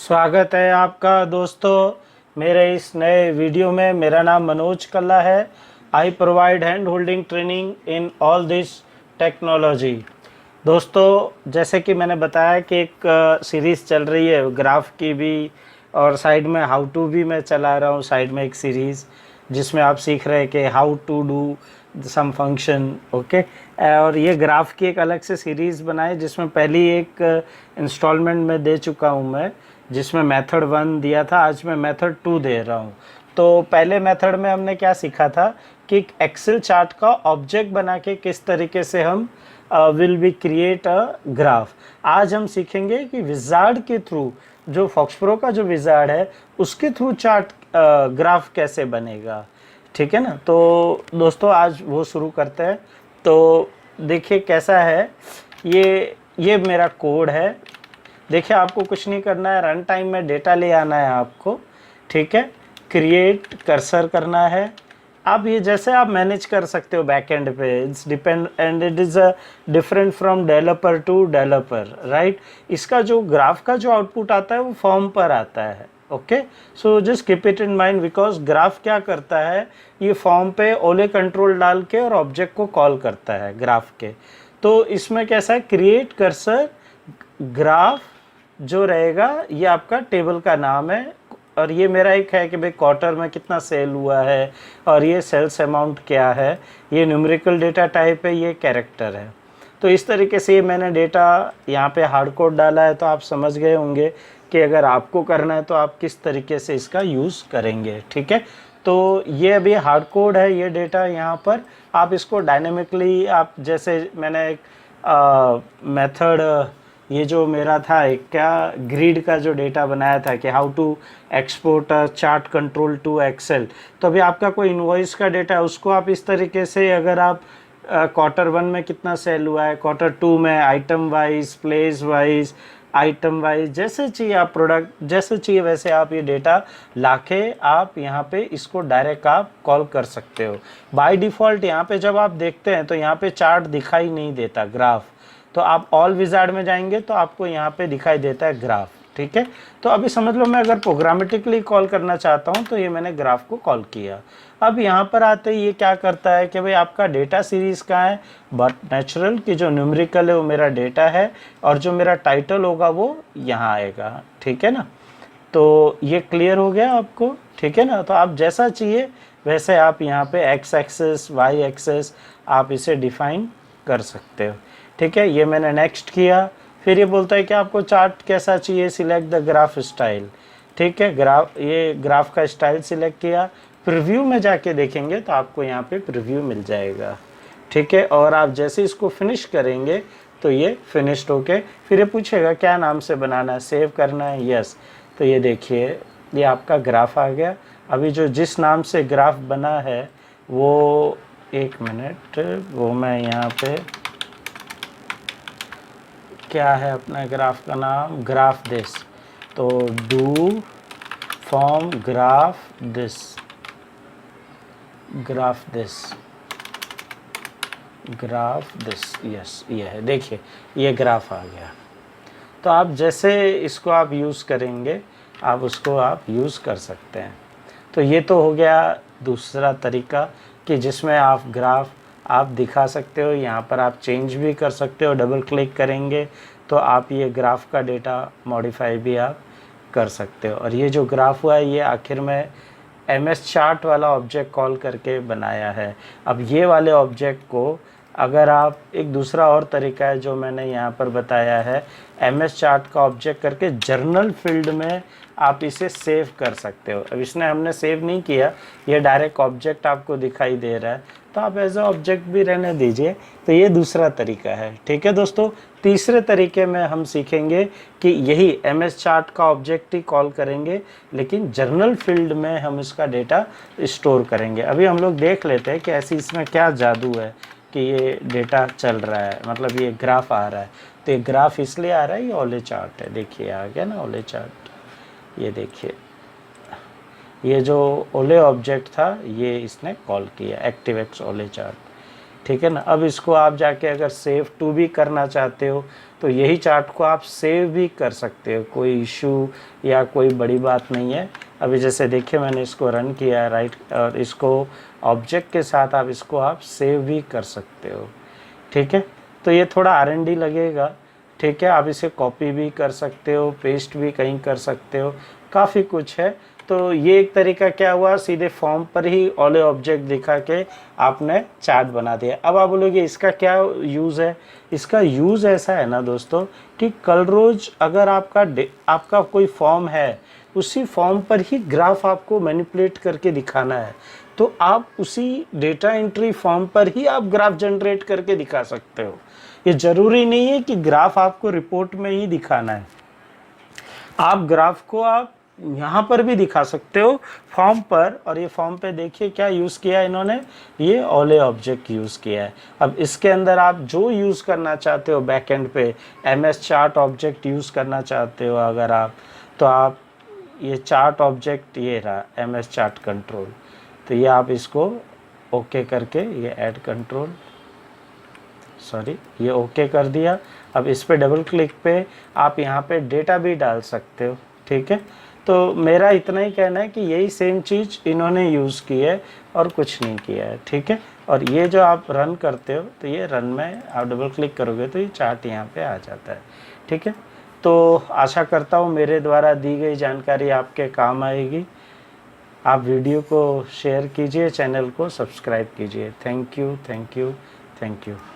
स्वागत है आपका दोस्तों मेरे इस नए वीडियो में। मेरा नाम मनोज कल्ला है। I provide hand holding training in all this technology. दोस्तों जैसे कि मैंने बताया कि एक सीरीज़ चल रही है ग्राफ की भी, और साइड में हाउ टू भी मैं चला रहा हूँ। साइड में एक सीरीज़ जिसमें आप सीख रहे हैं कि how to do some function. Okay, और ये ग्राफ की एक अलग से सीरीज़ बनाई जिसमें पहली एक इंस्टॉलमेंट में दे चुका हूँ मैं, जिसमें मेथड 1 दिया था। आज मैं मेथड 2 दे रहा हूँ। तो पहले मेथड में हमने क्या सीखा था कि एक्सेल चार्ट का ऑब्जेक्ट बना के किस तरीके से हम will be create a graph. आज हम सीखेंगे कि विजार्ड के थ्रू, जो फॉक्सप्रो का जो विजार्ड है उसके थ्रू चार्ट ग्राफ कैसे बनेगा। ठीक है ना। तो दोस्तों आज वो शुरू करते हैं। तो देखिए कैसा है, ये मेरा कोड है। देखिए आपको कुछ नहीं करना है, रन टाइम में डेटा ले आना है आपको। ठीक है, क्रिएट कर्सर करना है। अब ये जैसे आप मैनेज कर सकते हो बैक एंड पे, it's depend and it is a different from developer to developer, right. इसका जो ग्राफ का जो आउटपुट आता है वो फॉर्म पर आता है। Okay, so just keep it in mind because graph क्या करता है, ये फॉर्म पे ओले कंट्रोल डाल के और ऑब्जेक्ट को कॉल करता है ग्राफ के। तो इसमें कैसा है, क्रिएट कर्सर ग्राफ जो रहेगा ये आपका टेबल का नाम है। और ये मेरा एक है कि भाई क्वार्टर में कितना सेल हुआ है, और ये सेल्स अमाउंट क्या है। ये न्यूमेरिकल डेटा टाइप है, ये कैरेक्टर है। तो इस तरीके से ये मैंने डेटा यहाँ पे हार्ड कोड डाला है। तो आप समझ गए होंगे कि अगर आपको करना है तो आप किस तरीके से इसका यूज़ करेंगे। ठीक है, तो ये अभी हार्ड कोड है ये डेटा यहाँ पर। आप इसको डायनेमिकली, आप जैसे मैंने एक मेथड, ये जो मेरा था एक क्या ग्रिड का जो डेटा बनाया था कि how to export chart control to Excel. तो अभी आपका कोई इनवॉइस का डेटा है, उसको आप इस तरीके से, अगर आप क्वार्टर 1 में कितना सेल हुआ है, क्वार्टर 2 में item wise, place wise, item wise, जैसे चाहिए आप प्रोडक्ट जैसे चाहिए वैसे आप ये डेटा लाके आप यहाँ पे इसको डायरेक्ट आप कॉल कर सकते हो। बाय डिफ़ॉल्ट यहाँ पे जब आप देखते हैं तो यहाँ पे चार्ट दिखाई नहीं देता, ग्राफ। तो आप ऑल विजार्ड में जाएंगे तो आपको यहाँ पे दिखाई देता है ग्राफ। ठीक है, तो अभी समझ लो मैं अगर प्रोग्रामेटिकली कॉल करना चाहता हूँ तो ये मैंने ग्राफ को कॉल किया। अब यहाँ पर आते ही ये क्या करता है कि भाई आपका डेटा सीरीज़ कहाँ है, बट नेचुरल की जो न्यूमेरिकल है वो मेरा डेटा है, और जो मेरा टाइटल होगा वो यहाँ आएगा। ठीक है ना, तो ये क्लियर हो गया आपको। ठीक है ना, तो आप जैसा चाहिए वैसे आप यहाँ पे एक्स एक्सेस, वाई एक्सेस आप इसे डिफाइन कर सकते हो। ठीक है, ये मैंने नेक्स्ट किया। फिर ये बोलता है कि आपको चार्ट कैसा चाहिए, सिलेक्ट द ग्राफ स्टाइल। ठीक है, ये ग्राफ का स्टाइल सिलेक्ट किया। प्रीव्यू में जाके देखेंगे तो आपको यहाँ पे प्रीव्यू मिल जाएगा। ठीक है, और आप जैसे इसको फिनिश करेंगे तो ये फिनिश्ड होके फिर ये पूछेगा क्या नाम से बनाना है, सेव करना है, यस। तो ये देखिए ये आपका ग्राफ आ गया। अभी जो जिस नाम से ग्राफ बना है वो, एक मिनट, वो मैं यहाँ पे, क्या है अपना ग्राफ का नाम, ग्राफ दिस। तो do form graph this, graph this, graph this, yes ये है। देखिए ये ग्राफ आ गया। तो आप जैसे इसको आप यूज़ करेंगे आप उसको आप यूज़ कर सकते हैं। तो ये तो हो गया दूसरा तरीका कि जिसमें आप ग्राफ आप दिखा सकते हो। यहाँ पर आप चेंज भी कर सकते हो, डबल क्लिक करेंगे तो आप ये ग्राफ का डेटा मॉडिफाई भी आप कर सकते हो। और ये जो ग्राफ हुआ है ये आखिर में एमएस चार्ट वाला ऑब्जेक्ट कॉल करके बनाया है। अब ये वाले ऑब्जेक्ट को अगर आप, एक दूसरा और तरीका है जो मैंने यहाँ पर बताया है, एमएस चार्ट का ऑब्जेक्ट करके जर्नल फील्ड में आप इसे सेव कर सकते हो। अब इसने हमने सेव नहीं किया, ये डायरेक्ट ऑब्जेक्ट आपको दिखाई दे रहा है तो आप एज अ ऑब्जेक्ट भी रहने दीजिए। तो ये दूसरा तरीका है। ठीक है दोस्तों, तीसरे तरीके में हम सीखेंगे कि यही एमएस चार्ट का ऑब्जेक्ट ही कॉल करेंगे लेकिन जर्नल फील्ड में हम इसका डेटा स्टोर करेंगे। अभी हम लोग देख लेते हैं कि ऐसी इसमें क्या जादू है कि ये डेटा चल रहा है, मतलब ये ग्राफ आ रहा है। तो ये ग्राफ इसलिए आ रहा है, ये ओले चार्ट है। देखिए आ गया ना ओले चार्ट। ये देखिए ये जो ओले ऑब्जेक्ट था ये इसने कॉल किया, एक्टिवेक्स ओले चार्ट। ठीक है ना। अब इसको आप जाके अगर सेव टू भी करना चाहते हो तो यही चार्ट को आप सेव भी कर सकते हो, कोई इशू या कोई बड़ी बात नहीं है। अभी जैसे देखिए मैंने इसको रन किया है राइट, और इसको ऑब्जेक्ट के साथ आप इसको आप सेव भी कर सकते हो। ठीक है, तो ये थोड़ा R&D लगेगा। ठीक है, आप इसे कॉपी भी कर सकते हो, पेस्ट भी कहीं कर सकते हो, काफ़ी कुछ है। तो ये एक तरीका क्या हुआ, सीधे फॉर्म पर ही ओले ऑब्जेक्ट दिखा के आपने चार्ट बना दिया। अब आप बोलोगे इसका क्या यूज़ है। इसका यूज़ ऐसा है ना दोस्तों कि कल रोज़ अगर आपका कोई फॉर्म है, उसी फॉर्म पर ही ग्राफ आपको मैनिपुलेट करके दिखाना है, तो आप उसी डेटा एंट्री फॉर्म पर ही आप ग्राफ जनरेट करके दिखा सकते हो। ये ज़रूरी नहीं है कि ग्राफ आपको रिपोर्ट में ही दिखाना है, आप ग्राफ को आप यहाँ पर भी दिखा सकते हो फॉर्म पर। और ये फॉर्म पे देखिए क्या यूज़ किया है इन्होंने, ये ओले ऑब्जेक्ट यूज़ किया है। अब इसके अंदर आप जो यूज़ करना चाहते हो बैकएंड पे, MS चार्ट ऑब्जेक्ट यूज़ करना चाहते हो अगर आप, तो आप ये चार्ट ऑब्जेक्ट ये रहा MS चार्ट कंट्रोल, तो ये आप इसको ओके करके ये ऐड कंट्रोल, सॉरी ये ओके कर दिया। अब इस पे डबल क्लिक पे आप यहाँ पे डेटा भी डाल सकते हो। ठीक है, तो मेरा इतना ही कहना है कि यही सेम चीज़ इन्होंने यूज़ की है और कुछ नहीं किया है। ठीक है, और ये जो आप रन करते हो तो ये रन में आप डबल क्लिक करोगे तो ये चार्ट यहाँ पे आ जाता है। ठीक है, तो आशा करता हूँ मेरे द्वारा दी गई जानकारी आपके काम आएगी। आप वीडियो को शेयर कीजिए, चैनल को सब्सक्राइब कीजिए। Thank you, thank you, thank you.